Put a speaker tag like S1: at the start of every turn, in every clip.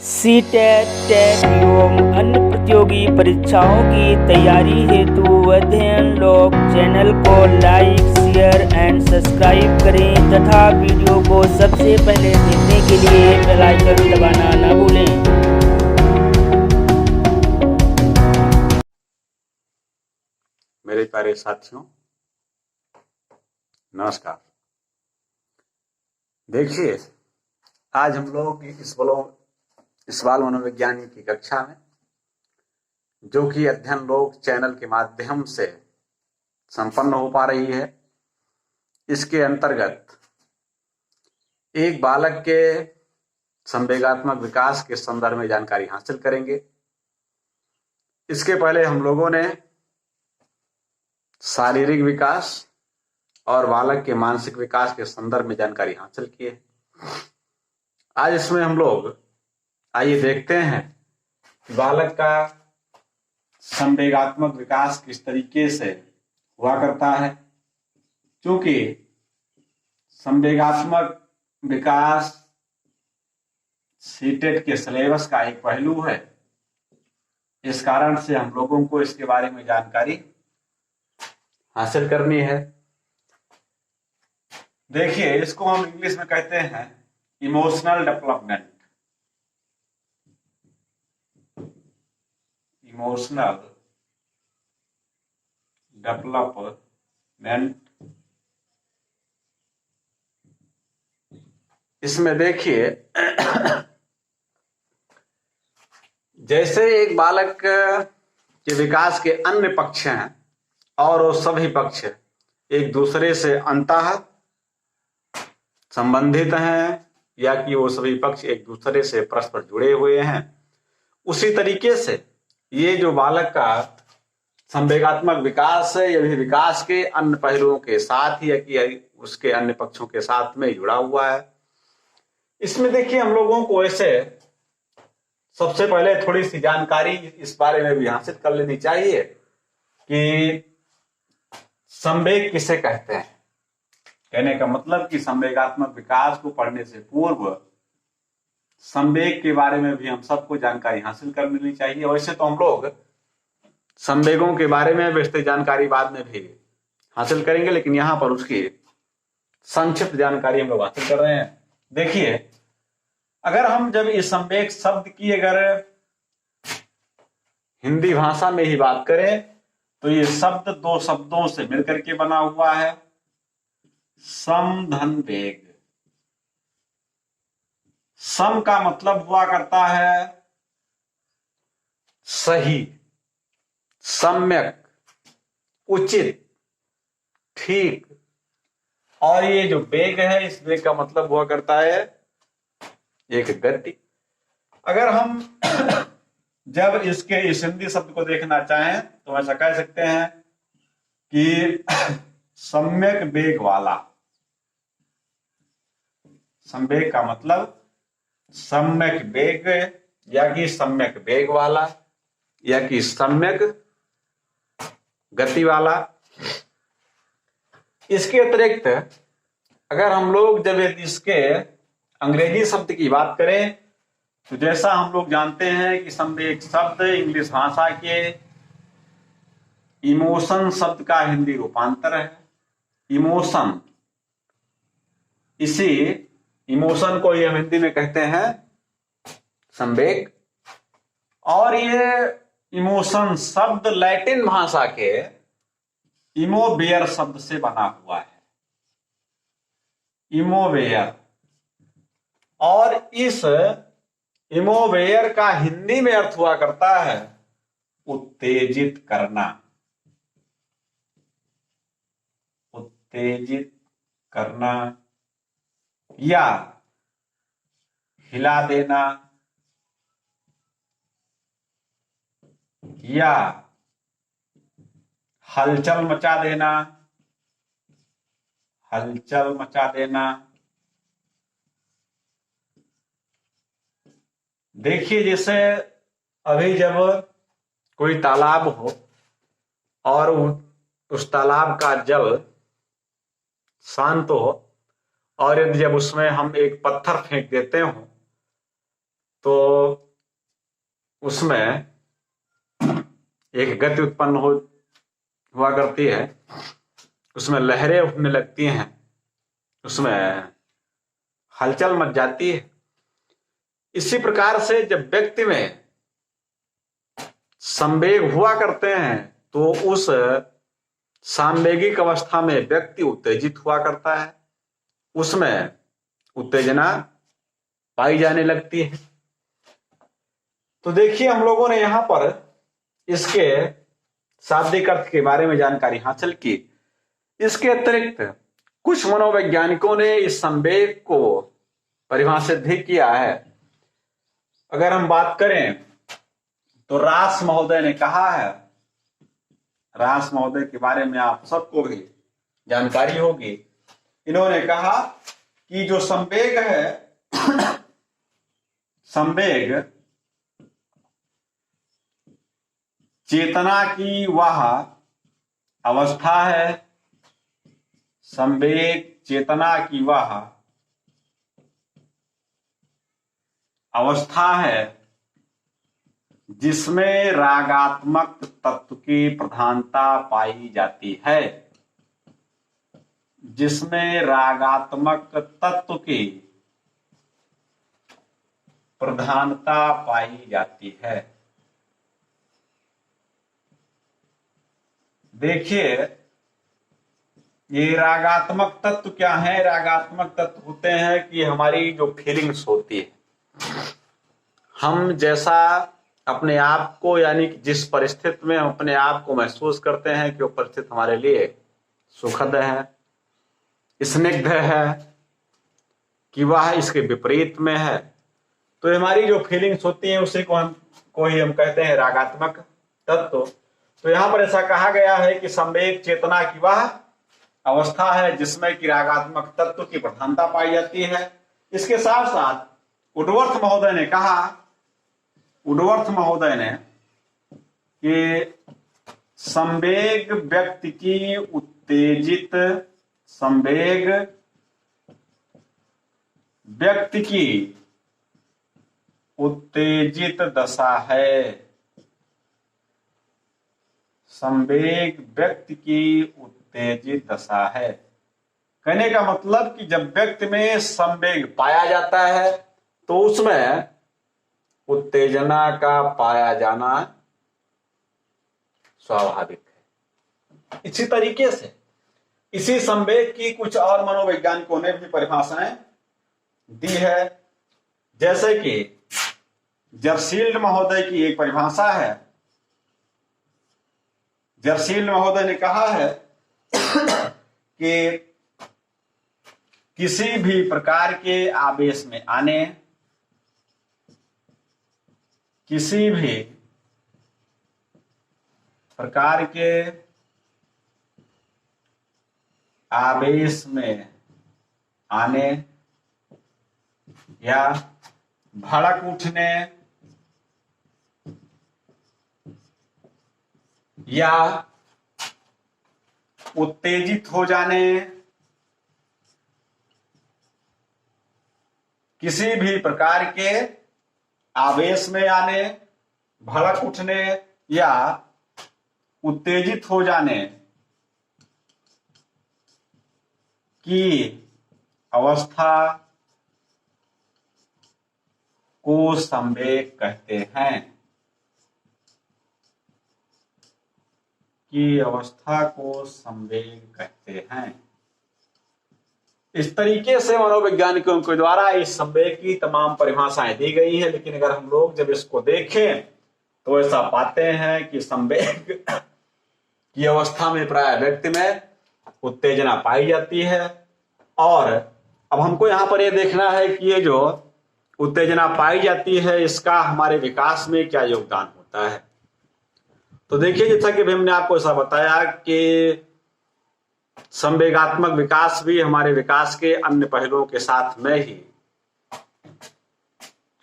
S1: CTET, TET एवं अन्य प्रतियोगी परीक्षाओं की तैयारी हेतु अध्ययन लॉग चैनल को लाइक, शेयर एंड सब्सक्राइब करें तथा वीडियो को सबसे पहले देखने के लिए बेल आइकन दबाना न भूलें।
S2: मेरे प्यारे साथियों, नमस्कार। देखिए, आज हम लोग इस बाल मनोविज्ञान की कक्षा में, जो कि अध्ययन लोग चैनल के माध्यम से संपन्न हो पा रही है, इसके अंतर्गत एक बालक के संवेगात्मक विकास के संदर्भ में जानकारी हासिल करेंगे। इसके पहले हम लोगों ने शारीरिक विकास और बालक के मानसिक विकास के संदर्भ में जानकारी हासिल की है। आज इसमें हम लोग आइए देखते हैं कि बालक का संवेगात्मक विकास किस तरीके से हुआ करता है। क्योंकि संवेगात्मक विकास सीटेट के सिलेबस का एक पहलू है। इस कारण से हम लोगों को इसके बारे में जानकारी हासिल करनी है। देखिए, इसको हम इंग्लिश में कहते हैं इमोशनल डेवलपमेंट। Emotional development. इसमें देखिए, जैसे एक बालक के विकास के अन्य पक्ष हैं और वो सभी पक्ष एक दूसरे से अंततः संबंधित हैं, या कि वो सभी पक्ष एक दूसरे से परस्पर जुड़े हुए हैं, उसी तरीके से ये जो बालक का संवेगात्मक विकास है, ये भी विकास के अन्य पहलुओं के साथ ही, या कि उसके अन्य पक्षों के साथ में जुड़ा हुआ है। इसमें देखिए, हम लोगों को ऐसे सबसे पहले थोड़ी सी जानकारी इस बारे में भी हासिल कर लेनी चाहिए कि संवेग किसे कहते हैं। कहने का मतलब कि संवेगात्मक विकास को पढ़ने से पूर्व संवेग के बारे में भी हम सबको जानकारी हासिल कर लेनी चाहिए। वैसे तो हम लोग संवेगों के बारे में विस्तृत जानकारी बाद में भी हासिल करेंगे, लेकिन यहाँ पर उसकी संक्षिप्त जानकारी हम लोग हासिल कर रहे हैं। देखिए, अगर हम जब इस संवेग शब्द की अगर हिंदी भाषा में ही बात करें, तो ये शब्द दो शब्दों से मिलकर के बना हुआ है। सम धन वेग। सम का मतलब हुआ करता है सही, सम्यक, उचित, ठीक। और ये जो वेग है, इस वेग का मतलब हुआ करता है एक गति। अगर हम जब इसके इस हिंदी शब्द को देखना चाहें तो ऐसा कह सकते हैं कि सम्यक वेग वाला। संवेग का मतलब सम्यक वेग, या कि सम्यक वेग वाला, या कि सम्यक गति वाला। इसके अतिरिक्त अगर हम लोग जब इसके अंग्रेजी शब्द की बात करें, तो जैसा हम लोग जानते हैं कि संवेग शब्द इंग्लिश भाषा के इमोशन शब्द का हिंदी रूपांतर है। इमोशन, इसी इमोशन को ये हिंदी में कहते हैं संवेग। और ये इमोशन शब्द लैटिन भाषा के इमोवेयर शब्द से बना हुआ है। इमोवेयर। और इस इमोवेयर का हिंदी में अर्थ हुआ करता है उत्तेजित करना। उत्तेजित करना, या हिला देना, या हलचल मचा देना। हलचल मचा देना। देखिए, जैसे अभी जब कोई तालाब हो और उस तालाब का जल शांत हो, और यदि जब उसमें हम एक पत्थर फेंक देते हो, तो उसमें एक गति उत्पन्न हुआ करती है, उसमें लहरें उठने लगती हैं, उसमें हलचल मच जाती है। इसी प्रकार से जब व्यक्ति में संवेग हुआ करते हैं तो उस सांवेगिक अवस्था में व्यक्ति उत्तेजित हुआ करता है, उसमें उत्तेजना पाई जाने लगती है। तो देखिए, हम लोगों ने यहां पर इसके शाब्दिक अर्थ के बारे में जानकारी हासिल की। इसके अतिरिक्त कुछ मनोवैज्ञानिकों ने इस संवेग को परिभाषित भी किया है। अगर हम बात करें तो रास महोदय ने कहा है, रास महोदय के बारे में आप सबको भी जानकारी होगी। इन्होंने कहा कि जो संवेग है, संवेग चेतना की वह अवस्था है, संवेग चेतना की वह अवस्था है जिसमें रागात्मक तत्व की प्रधानता पाई जाती है, जिसमें रागात्मक तत्व की प्रधानता पाई जाती है। देखिए, ये रागात्मक तत्व क्या है? रागात्मक तत्व होते हैं कि हमारी जो फीलिंग्स होती है, हम जैसा अपने आप को, यानी कि जिस परिस्थिति में हम अपने आप को महसूस करते हैं कि वो परिस्थिति हमारे लिए सुखद है, स्निग्ध है, कि वह इसके विपरीत में है, तो हमारी जो फीलिंग्स होती हैं उसी को ही हम कहते हैं रागात्मक तत्व। तो यहां पर ऐसा कहा गया है कि संवेग चेतना की वह अवस्था है जिसमें कि रागात्मक तत्व की प्रधानता पाई जाती है। इसके साथ साथ वुडवर्थ महोदय ने कहा, वुडवर्थ महोदय ने, कि संवेग व्यक्ति की उत्तेजित, संवेग व्यक्ति की उत्तेजित दशा है, संवेग व्यक्ति की उत्तेजित दशा है। कहने का मतलब कि जब व्यक्ति में संवेग पाया जाता है तो उसमें उत्तेजना का पाया जाना स्वाभाविक है। इसी तरीके से इसी संवेग की कुछ और मनोवैज्ञानिकों ने भी परिभाषाएं दी है। जैसे कि जर्सील्ड महोदय की एक परिभाषा है। जर्सील्ड महोदय ने कहा है कि किसी भी प्रकार के आवेश में आने, किसी भी प्रकार के आवेश में आने या भड़क उठने या उत्तेजित हो जाने, किसी भी प्रकार के आवेश में आने, भड़क उठने या उत्तेजित हो जाने की अवस्था को संवेग कहते हैं, की अवस्था को संवेग कहते हैं। इस तरीके से मनोवैज्ञानिकों के द्वारा इस संवेग की तमाम परिभाषाएं दी गई हैं। लेकिन अगर हम लोग जब इसको देखें तो ऐसा पाते हैं कि संवेग की अवस्था में प्राय व्यक्ति में उत्तेजना पाई जाती है। और अब हमको यहाँ पर यह देखना है कि ये जो उत्तेजना पाई जाती है इसका हमारे विकास में क्या योगदान होता है। तो देखिए, जैसा कि हमने आपको ऐसा बताया कि संवेगात्मक विकास भी हमारे विकास के अन्य पहलुओं के साथ में ही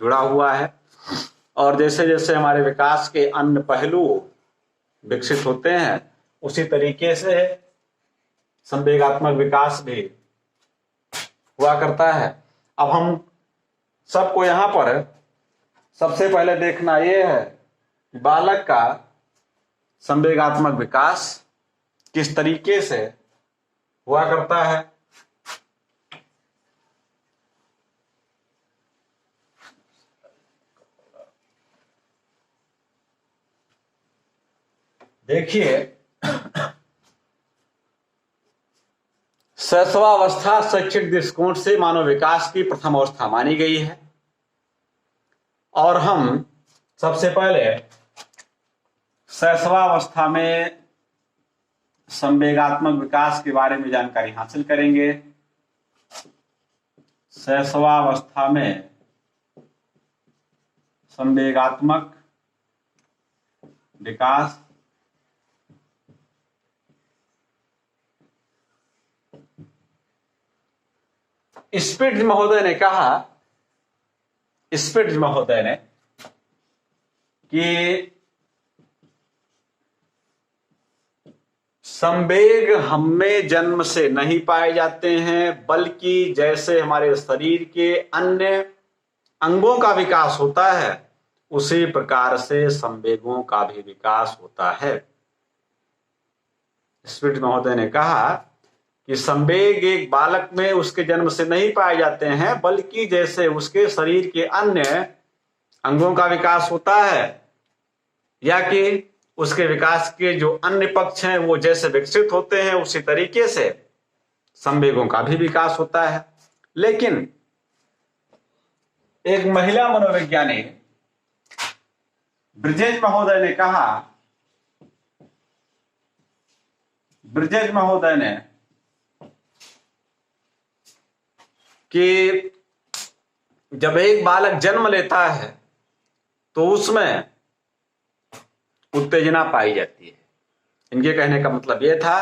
S2: जुड़ा हुआ है। और जैसे जैसे हमारे विकास के अन्य पहलू विकसित होते हैं उसी तरीके से संवेगात्मक विकास भी हुआ करता है। अब हम सबको यहाँ पर सबसे पहले देखना यह है कि बालक का संवेगात्मक विकास किस तरीके से हुआ करता है। देखिए, शैशवावस्था शैक्षिक दृष्टिकोण से मानव विकास की प्रथम अवस्था मानी गई है और हम सबसे पहले शैशवावस्था में संवेगात्मक विकास के बारे में जानकारी हासिल करेंगे। शैशवावस्था में संवेगात्मक विकास स्पिट्ज महोदय ने कि संवेग हमें जन्म से नहीं पाए जाते हैं, बल्कि जैसे हमारे शरीर के अन्य अंगों का विकास होता है उसी प्रकार से संवेगों का भी विकास होता है। स्पिट्ज महोदय ने कहा कि संवेग एक बालक में उसके जन्म से नहीं पाए जाते हैं, बल्कि जैसे उसके शरीर के अन्य अंगों का विकास होता है या कि उसके विकास के जो अन्य पक्ष हैं वो जैसे विकसित होते हैं उसी तरीके से संवेगों का भी विकास होता है। लेकिन एक महिला मनोवैज्ञानिक ब्रिजेश महोदय ने कि जब एक बालक जन्म लेता है तो उसमें उत्तेजना पाई जाती है। इनके कहने का मतलब यह था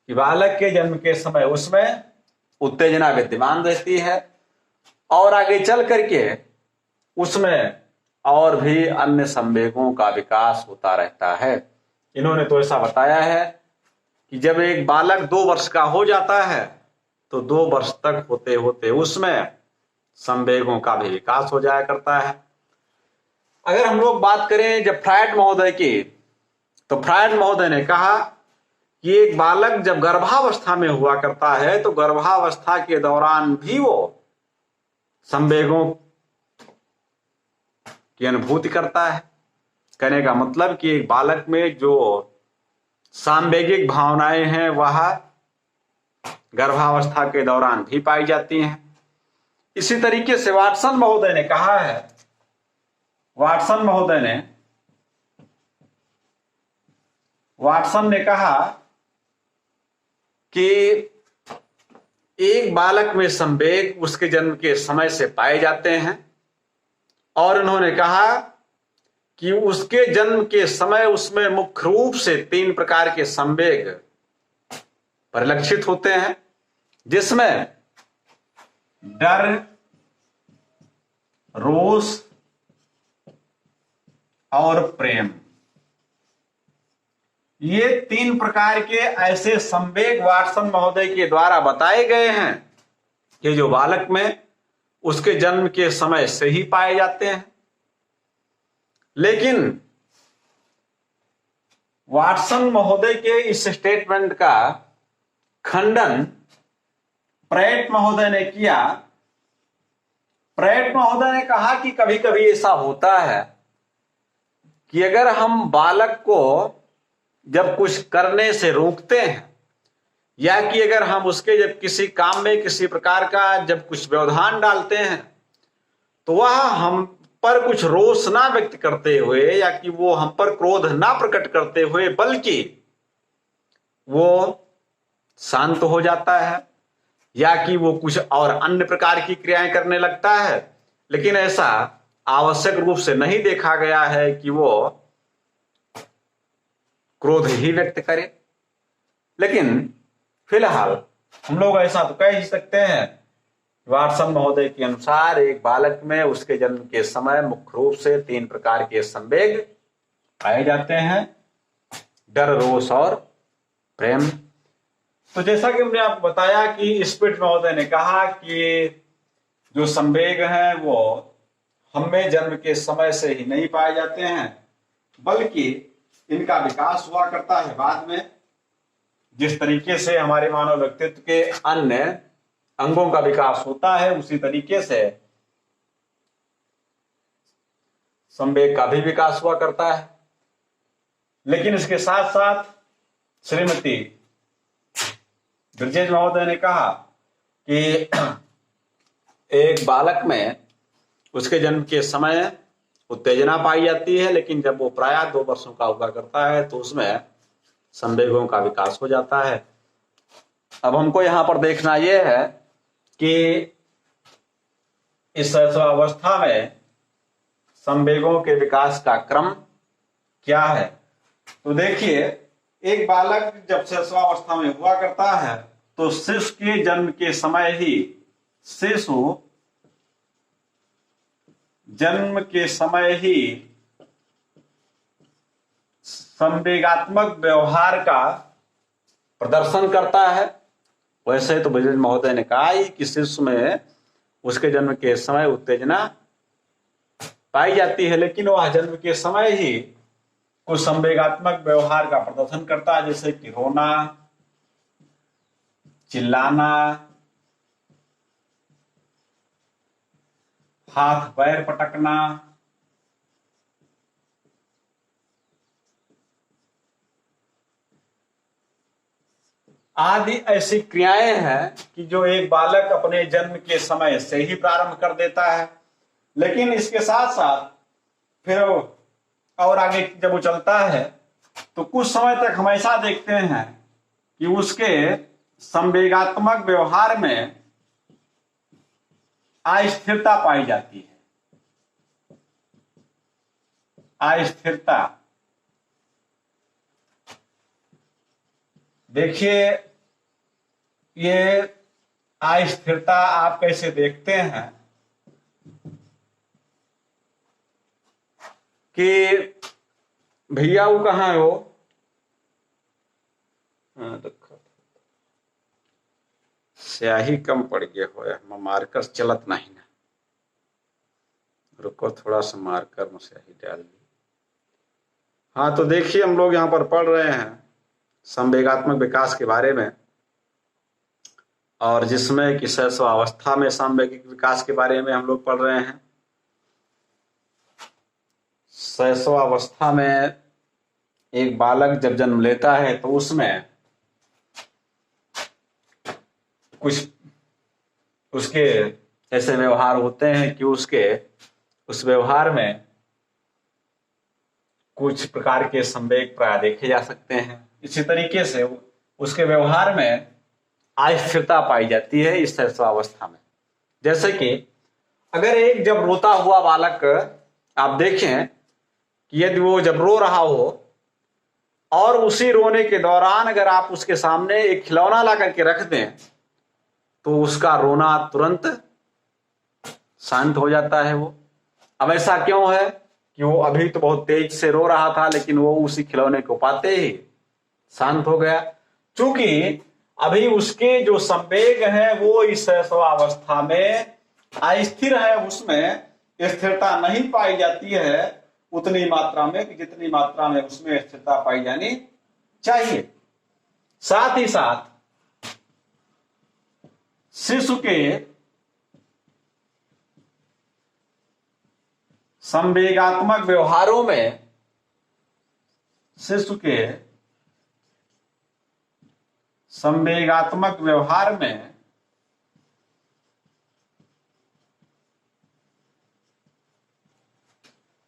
S2: कि बालक के जन्म के समय उसमें उत्तेजना विद्यमान रहती है और आगे चल करके उसमें और भी अन्य संवेगों का विकास होता रहता है। इन्होंने तो ऐसा बताया है कि जब एक बालक 2 वर्ष का हो जाता है तो 2 वर्ष तक होते होते उसमें संवेगों का भी विकास हो जाया करता है। अगर हम लोग बात करें जब फ्रायड महोदय की, तो फ्रायड महोदय ने कहा कि एक बालक जब गर्भावस्था में हुआ करता है तो गर्भावस्था के दौरान भी वो संवेगों की अनुभूति करता है। कहने का मतलब कि एक बालक में जो सांवेगिक भावनाएं हैं वह गर्भावस्था के दौरान भी पाई जाती हैं। इसी तरीके से वाटसन ने कहा कि एक बालक में संवेग उसके जन्म के समय से पाए जाते हैं और उन्होंने कहा कि उसके जन्म के समय उसमें मुख्य रूप से 3 प्रकार के संवेग परिलक्षित होते हैं, जिसमें डर, रोष और प्रेम, ये 3 प्रकार के ऐसे संवेग वाटसन महोदय के द्वारा बताए गए हैं कि जो बालक में उसके जन्म के समय से ही पाए जाते हैं। लेकिन वाटसन महोदय के इस स्टेटमेंट का खंडन प्रैट महोदय ने किया। प्रैट महोदय ने कहा कि कभी कभी ऐसा होता है कि अगर हम बालक को जब कुछ करने से रोकते हैं या कि अगर हम उसके जब किसी काम में किसी प्रकार का जब कुछ व्यवधान डालते हैं तो वह हम पर कुछ रोष ना व्यक्त करते हुए या कि वो हम पर क्रोध ना प्रकट करते हुए बल्कि वो शांत हो जाता है या कि वो कुछ और अन्य प्रकार की क्रियाएं करने लगता है। लेकिन ऐसा आवश्यक रूप से नहीं देखा गया है कि वो क्रोध ही व्यक्त करे। लेकिन फिलहाल हम लोग ऐसा तो कह ही सकते हैं, वाटसन महोदय के अनुसार एक बालक में उसके जन्म के समय मुख्य रूप से 3 प्रकार के संवेग पाए जाते हैं, डर, रोष और प्रेम। तो जैसा कि हमने आपको बताया कि स्पिट्ज महोदय ने कहा कि जो संवेग हैं वो हम में जन्म के समय से ही नहीं पाए जाते हैं, बल्कि इनका विकास हुआ करता है बाद में। जिस तरीके से हमारे मानव व्यक्तित्व के अन्य अंगों का विकास होता है, उसी तरीके से संवेग का भी विकास हुआ करता है। लेकिन इसके साथ साथ श्रीमती ब्रिजेश महोदय ने कहा कि एक बालक में उसके जन्म के समय उत्तेजना पाई जाती है, लेकिन जब वो प्रायः 2 वर्षों का हुआ करता है तो उसमें संवेगों का विकास हो जाता है। अब हमको यहां पर देखना यह है कि इस शैशवावस्था में संवेगों के विकास का क्रम क्या है। तो देखिए, एक बालक जब शैशवावस्था में हुआ करता है तो शिशु के जन्म के समय ही संवेगात्मक व्यवहार का प्रदर्शन करता है। वैसे तो ब्रिजेश महोदय ने कहा ही कि शिशु में उसके जन्म के समय उत्तेजना पाई जाती है, लेकिन वह जन्म के समय ही कुछ संवेगात्मक व्यवहार का प्रदर्शन करता है, जैसे कि रोना, चिल्लाना, हाथ पैर पटकना, आदि ऐसी क्रियाएं हैं कि जो एक बालक अपने जन्म के समय से ही प्रारंभ कर देता है। लेकिन इसके साथ साथ फिर और आगे जब वो चलता है तो कुछ समय तक हम ऐसा देखते हैं कि उसके संवेगात्मक व्यवहार में अस्थिरता पाई जाती है। अस्थिरता, देखिए ये अस्थिरता आप कैसे देखते हैं कि भैया वो कहाँ है, वो स्याही कम पड़ गया हो, मार्कर चलत नहीं ना, रुको थोड़ा सा मार्कर में स्याही डाल दी। हाँ, तो देखिए हम लोग यहाँ पर पढ़ रहे हैं संवेगात्मक विकास के बारे में, और जिसमें कि शैशवावस्था में सांवेगिक विकास के बारे में हम लोग पढ़ रहे हैं। शैशवावस्था में एक बालक जब जन्म लेता है तो उसमें कुछ उसके ऐसे व्यवहार होते हैं कि उस व्यवहार में कुछ प्रकार के संवेग प्राय देखे जा सकते हैं। इसी तरीके से उसके व्यवहार में अस्थिरता पाई जाती है इस शैशवावस्था में। जैसे कि अगर एक जब रोता हुआ बालक आप देखें कि यदि वो जब रो रहा हो और उसी रोने के दौरान अगर आप उसके सामने एक खिलौना ला करके रख दें तो उसका रोना तुरंत शांत हो जाता है। वो अब ऐसा क्यों है कि वो अभी तो बहुत तेज से रो रहा था, लेकिन वो उसी खिलौने को पाते ही शांत हो गया, क्योंकि अभी उसके जो संवेग है वो इस शैशवावस्था में अस्थिर है, उसमें स्थिरता नहीं पाई जाती है उतनी मात्रा में कि जितनी मात्रा में उसमें स्थिरता पाई जानी चाहिए। साथ ही साथ शिशु के संवेगात्मक व्यवहारों में संवेगात्मक व्यवहार में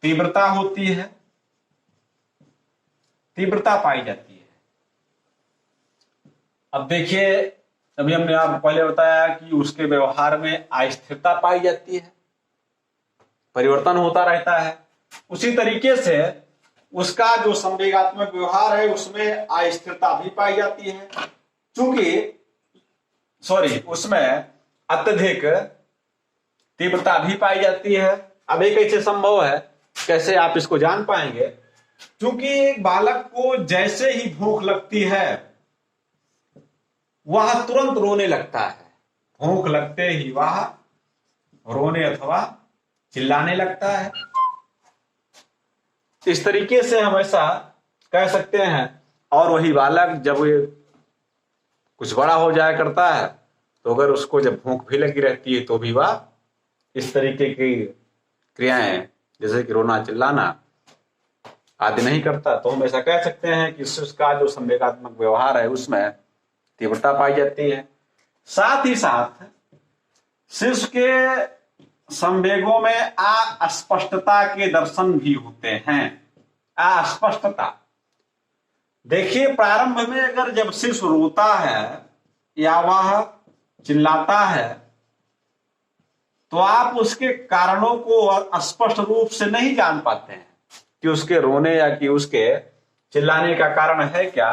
S2: तीव्रता होती है, तीव्रता पाई जाती है। अब देखिए, अभी हमने आपको पहले बताया कि उसके व्यवहार में अस्थिरता पाई जाती है, परिवर्तन होता रहता है। उसी तरीके से उसका जो संवेगात्मक व्यवहार है उसमें अस्थिरता भी पाई जाती है, उसमें अत्यधिक तीव्रता भी पाई जाती है। अब एक ऐसे संभव है, कैसे आप इसको जान पाएंगे, क्योंकि एक बालक को जैसे ही भूख लगती है वह तुरंत रोने लगता है। भूख लगते ही वह रोने अथवा चिल्लाने लगता है। इस तरीके से हम ऐसा कह सकते हैं। और वही बालक जब ये कुछ बड़ा हो जाया करता है तो अगर उसको जब भूख भी लगी रहती है तो भी वह इस तरीके की क्रियाएं जैसे कि रोना चिल्लाना आदि नहीं करता। तो हम ऐसा कह सकते हैं कि उसका जो संवेगात्मक व्यवहार है उसमें तीव्रता पाई जाती है। साथ ही साथ शिशु के संवेगों में अस्पष्टता के दर्शन भी होते हैं। अस्पष्टता देखिए, प्रारंभ में अगर जब शिशु रोता है या वह चिल्लाता है तो आप उसके कारणों को स्पष्ट रूप से नहीं जान पाते हैं कि उसके रोने या कि उसके चिल्लाने का कारण है क्या।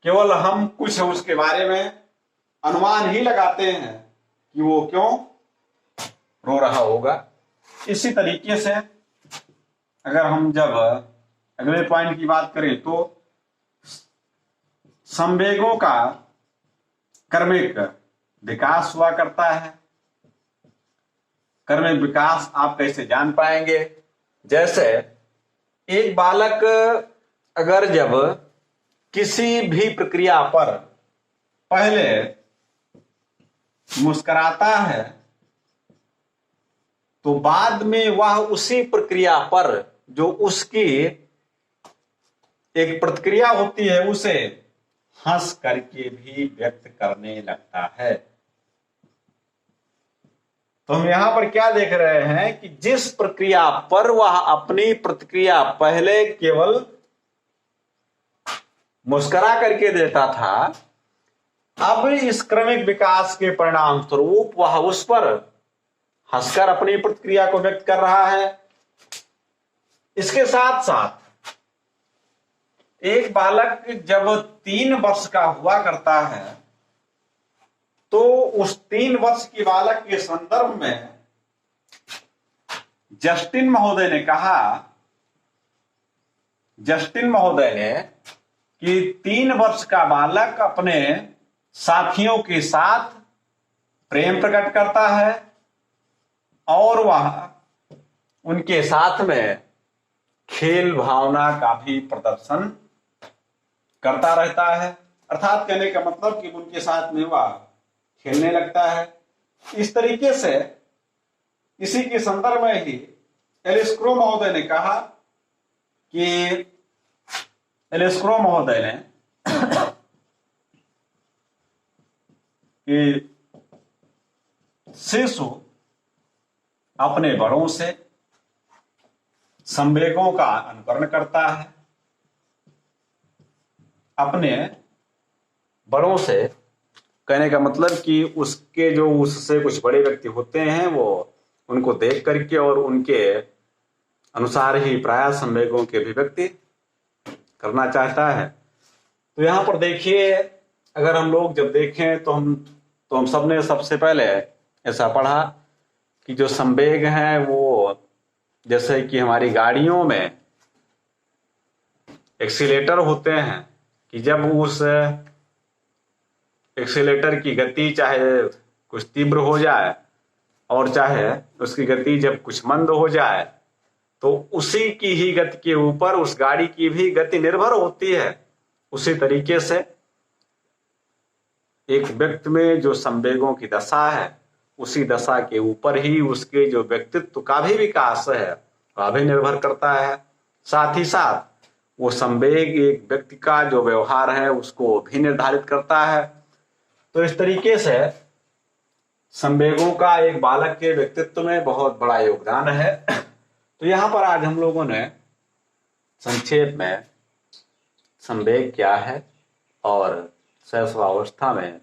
S2: केवल हम कुछ उसके बारे में अनुमान ही लगाते हैं कि वो क्यों रो रहा होगा। इसी तरीके से अगर हम जब अगले पॉइंट की बात करें तो संवेगों का कर्मिक विकास हुआ करता है। कर्मिक विकास आप कैसे जान पाएंगे? जैसे एक बालक अगर जब किसी भी प्रक्रिया पर पहले मुस्कुराता है तो बाद में वह उसी प्रक्रिया पर जो उसकी एक प्रतिक्रिया होती है उसे हंस करके भी व्यक्त करने लगता है। तो हम यहां पर क्या देख रहे हैं कि जिस प्रक्रिया पर वह अपनी प्रतिक्रिया पहले केवल मुस्कुरा करके देता था, अब इस क्रमिक विकास के परिणाम स्वरूप वह उस पर हंसकर अपनी प्रतिक्रिया को व्यक्त कर रहा है। इसके साथ साथ एक बालक जब 3 वर्ष का हुआ करता है तो उस 3 वर्ष की बालक के संदर्भ में जस्टिन महोदय ने कि 3 वर्ष का बालक अपने साथियों के साथ प्रेम प्रकट करता है और वह उनके साथ में खेल भावना का भी प्रदर्शन करता रहता है। अर्थात कहने का मतलब कि उनके साथ में वह खेलने लगता है। इस तरीके से इसी के संदर्भ में ही एलिस्क्रो महोदय ने कहा कि कि शिशु अपने बड़ों से संवेगों का अनुकरण करता है। अपने बड़ों से कहने का मतलब कि उसके जो उससे कुछ बड़े व्यक्ति होते हैं वो उनको देख करके और उनके अनुसार ही प्राय संवेगों के अभिव्यक्ति करना चाहता है। तो यहां पर देखिए, अगर हम लोग जब देखें तो हम सबने सबसे पहले ऐसा पढ़ा कि जो संवेग हैं वो जैसे कि हमारी गाड़ियों में एक्सीलेटर होते हैं कि जब उस एक्सीलेटर की गति चाहे कुछ तीव्र हो जाए और चाहे उसकी गति जब कुछ मंद हो जाए तो उसी की ही गति के ऊपर उस गाड़ी की भी गति निर्भर होती है। उसी तरीके से एक व्यक्ति में जो संवेगों की दशा है उसी दशा के ऊपर ही उसके जो व्यक्तित्व का भी विकास है वह भी निर्भर करता है। साथ ही साथ वो संवेग एक व्यक्ति का जो व्यवहार है उसको भी निर्धारित करता है। तो इस तरीके से संवेगों का एक बालक के व्यक्तित्व में बहुत बड़ा योगदान है। तो यहां पर आज हम लोगों ने संक्षेप में संवेग क्या है और शैशवावस्था में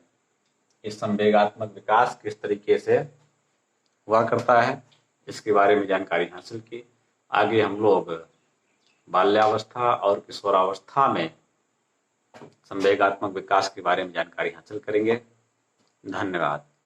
S2: इस संवेगात्मक विकास किस तरीके से हुआ करता है इसके बारे में जानकारी हासिल की। आगे हम लोग बाल्यावस्था और किशोरावस्था में संवेगात्मक विकास के बारे में जानकारी हासिल करेंगे। धन्यवाद।